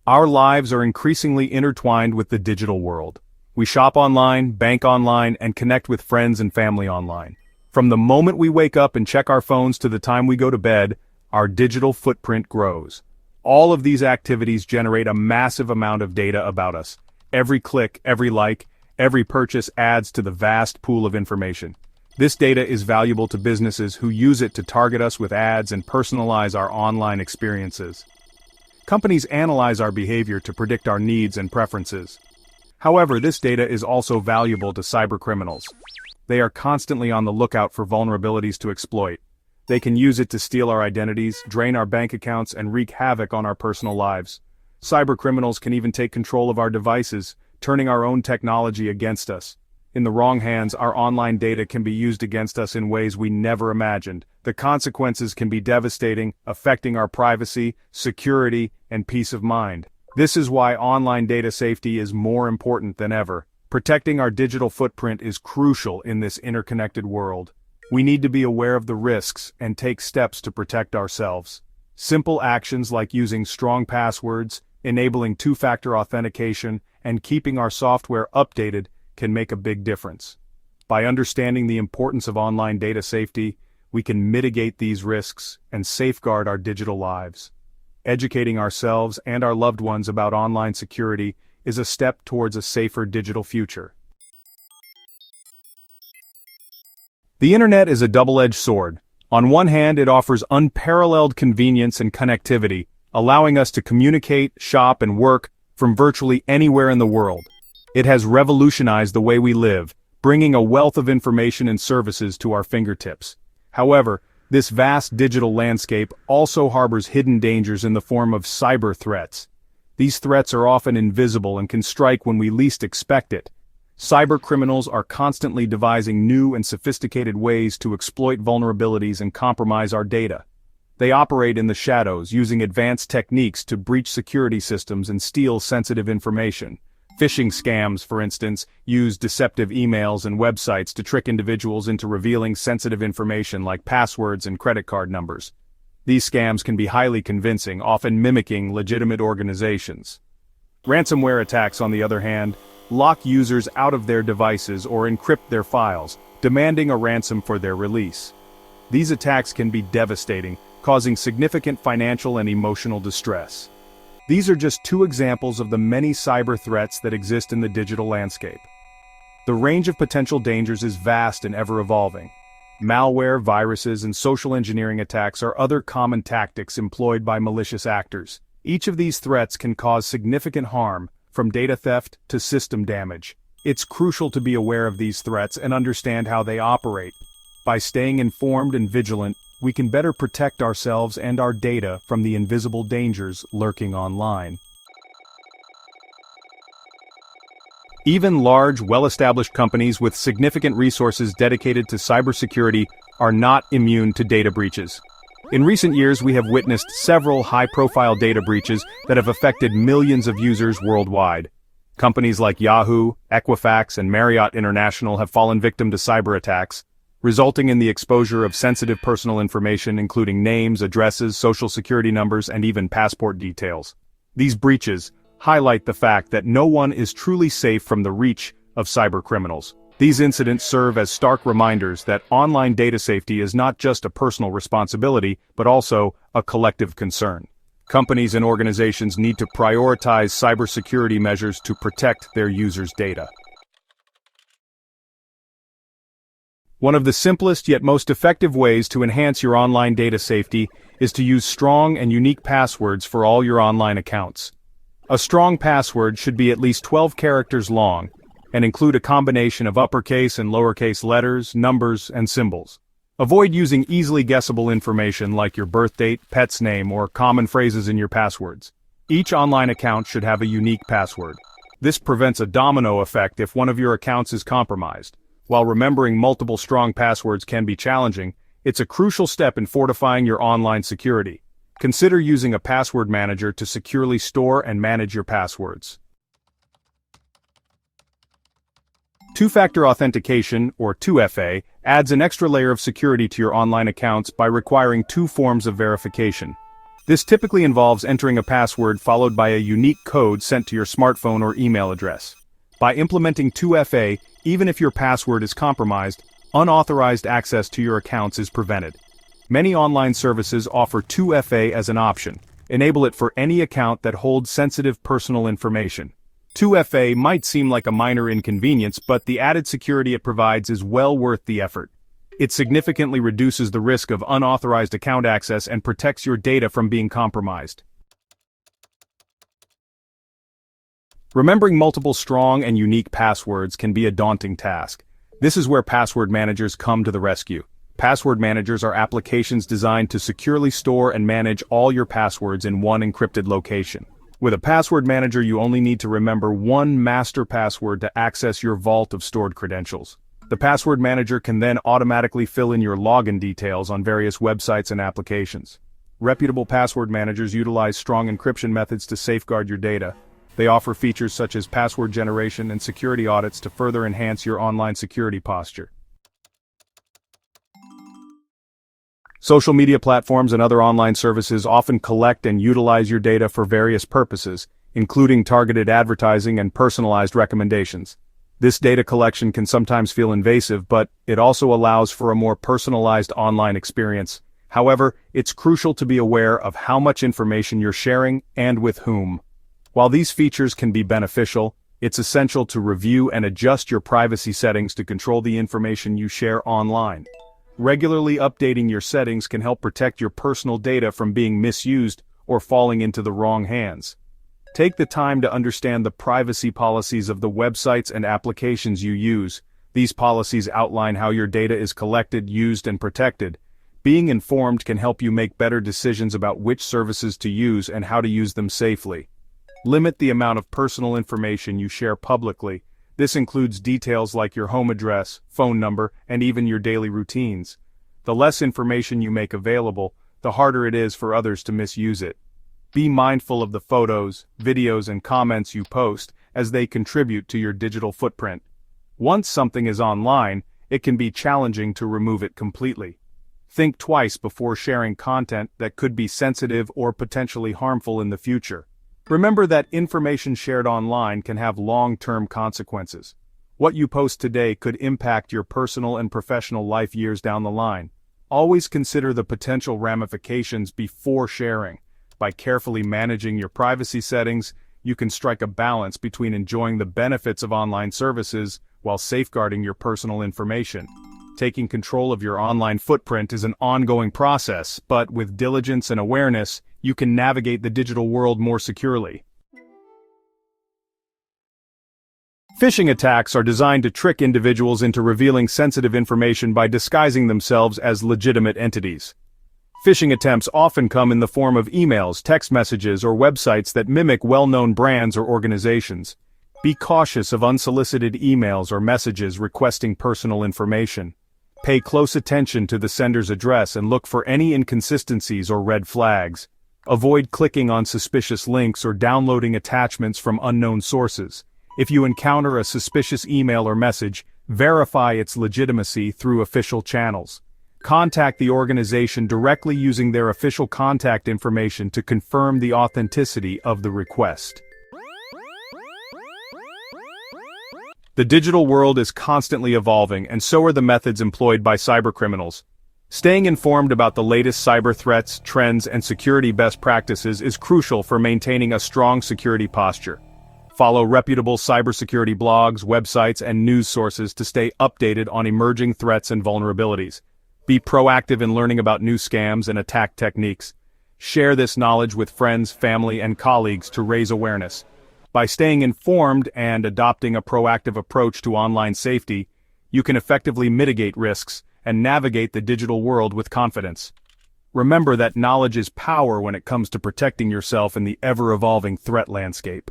Our lives are increasingly intertwined with the digital world. We shop online, bank online, and connect with friends and family online. From the moment we wake up and check our phones to the time we go to bed, our digital footprint grows. All of these activities generate a massive amount of data about us. Every click, every like, every purchase adds to the vast pool of information. This data is valuable to businesses who use it to target us with ads and personalize our online experiences. Companies analyze our behavior to predict our needs and preferences. However, this data is also valuable to cybercriminals. They are constantly on the lookout for vulnerabilities to exploit. They can use it to steal our identities, drain our bank accounts, and wreak havoc on our personal lives. Cybercriminals can even take control of our devices, turning our own technology against us. In the wrong hands, our online data can be used against us in ways we never imagined. The consequences can be devastating, affecting our privacy, security, and peace of mind. This is why online data safety is more important than ever. Protecting our digital footprint is crucial in this interconnected world. We need to be aware of the risks and take steps to protect ourselves. Simple actions like using strong passwords, enabling two-factor authentication, and keeping our software updated can make a big difference. By understanding the importance of online data safety, we can mitigate these risks and safeguard our digital lives. Educating ourselves and our loved ones about online security is a step towards a safer digital future. The internet is a double-edged sword. On one hand, it offers unparalleled convenience and connectivity, allowing us to communicate, shop, and work from virtually anywhere in the world. It has revolutionized the way we live, bringing a wealth of information and services to our fingertips. However, this vast digital landscape also harbors hidden dangers in the form of cyber threats. These threats are often invisible and can strike when we least expect it. Cyber criminals are constantly devising new and sophisticated ways to exploit vulnerabilities and compromise our data. They operate in the shadows, using advanced techniques to breach security systems and steal sensitive information. Phishing scams, for instance, use deceptive emails and websites to trick individuals into revealing sensitive information like passwords and credit card numbers. These scams can be highly convincing, often mimicking legitimate organizations. Ransomware attacks, on the other hand, lock users out of their devices or encrypt their files, demanding a ransom for their release. These attacks can be devastating, causing significant financial and emotional distress. These are just two examples of the many cyber threats that exist in the digital landscape. The range of potential dangers is vast and ever-evolving. Malware, viruses, and social engineering attacks are other common tactics employed by malicious actors. Each of these threats can cause significant harm, from data theft to system damage. It's crucial to be aware of these threats and understand how they operate. By staying informed and vigilant, we can better protect ourselves and our data from the invisible dangers lurking online. Even large, well-established companies with significant resources dedicated to cybersecurity are not immune to data breaches. In recent years, we have witnessed several high-profile data breaches that have affected millions of users worldwide. Companies like Yahoo, Equifax, and Marriott International have fallen victim to cyber attacks, resulting in the exposure of sensitive personal information including names, addresses, social security numbers, and even passport details. These breaches highlight the fact that no one is truly safe from the reach of cyber criminals. These incidents serve as stark reminders that online data safety is not just a personal responsibility, but also a collective concern. Companies and organizations need to prioritize cybersecurity measures to protect their users' data. One of the simplest yet most effective ways to enhance your online data safety is to use strong and unique passwords for all your online accounts. A strong password should be at least 12 characters long and include a combination of uppercase and lowercase letters, numbers, and symbols. Avoid using easily guessable information like your birth date, pet's name, or common phrases in your passwords. Each online account should have a unique password. This prevents a domino effect if one of your accounts is compromised. While remembering multiple strong passwords can be challenging, it's a crucial step in fortifying your online security. Consider using a password manager to securely store and manage your passwords. Two-factor authentication, or 2FA, adds an extra layer of security to your online accounts by requiring two forms of verification. This typically involves entering a password followed by a unique code sent to your smartphone or email address. By implementing 2FA, even if your password is compromised, unauthorized access to your accounts is prevented. Many online services offer 2FA as an option. Enable it for any account that holds sensitive personal information. 2FA might seem like a minor inconvenience, but the added security it provides is well worth the effort. It significantly reduces the risk of unauthorized account access and protects your data from being compromised. Remembering multiple strong and unique passwords can be a daunting task. This is where password managers come to the rescue. Password managers are applications designed to securely store and manage all your passwords in one encrypted location. With a password manager, you only need to remember one master password to access your vault of stored credentials. The password manager can then automatically fill in your login details on various websites and applications. Reputable password managers utilize strong encryption methods to safeguard your data. They offer features such as password generation and security audits to further enhance your online security posture. Social media platforms and other online services often collect and utilize your data for various purposes, including targeted advertising and personalized recommendations. This data collection can sometimes feel invasive, but it also allows for a more personalized online experience. However, it's crucial to be aware of how much information you're sharing and with whom. While these features can be beneficial, it's essential to review and adjust your privacy settings to control the information you share online. Regularly updating your settings can help protect your personal data from being misused or falling into the wrong hands. Take the time to understand the privacy policies of the websites and applications you use. These policies outline how your data is collected, used, and protected. Being informed can help you make better decisions about which services to use and how to use them safely. Limit the amount of personal information you share publicly. This includes details like your home address, phone number, and even your daily routines. The less information you make available, the harder it is for others to misuse it. Be mindful of the photos, videos, and comments you post, as they contribute to your digital footprint. Once something is online, it can be challenging to remove it completely. Think twice before sharing content that could be sensitive or potentially harmful in the future. Remember that information shared online can have long-term consequences. What you post today could impact your personal and professional life years down the line. Always consider the potential ramifications before sharing. By carefully managing your privacy settings, you can strike a balance between enjoying the benefits of online services while safeguarding your personal information. Taking control of your online footprint is an ongoing process, but with diligence and awareness, you can navigate the digital world more securely. Phishing attacks are designed to trick individuals into revealing sensitive information by disguising themselves as legitimate entities. Phishing attempts often come in the form of emails, text messages, or websites that mimic well-known brands or organizations. Be cautious of unsolicited emails or messages requesting personal information. Pay close attention to the sender's address and look for any inconsistencies or red flags. Avoid clicking on suspicious links or downloading attachments from unknown sources. If you encounter a suspicious email or message, verify its legitimacy through official channels. Contact the organization directly using their official contact information to confirm the authenticity of the request. The digital world is constantly evolving, and so are the methods employed by cybercriminals. Staying informed about the latest cyber threats, trends, and security best practices is crucial for maintaining a strong security posture. Follow reputable cybersecurity blogs, websites, and news sources to stay updated on emerging threats and vulnerabilities. Be proactive in learning about new scams and attack techniques. Share this knowledge with friends, family, and colleagues to raise awareness. By staying informed and adopting a proactive approach to online safety, you can effectively mitigate risks and navigate the digital world with confidence. Remember that knowledge is power when it comes to protecting yourself in the ever-evolving threat landscape.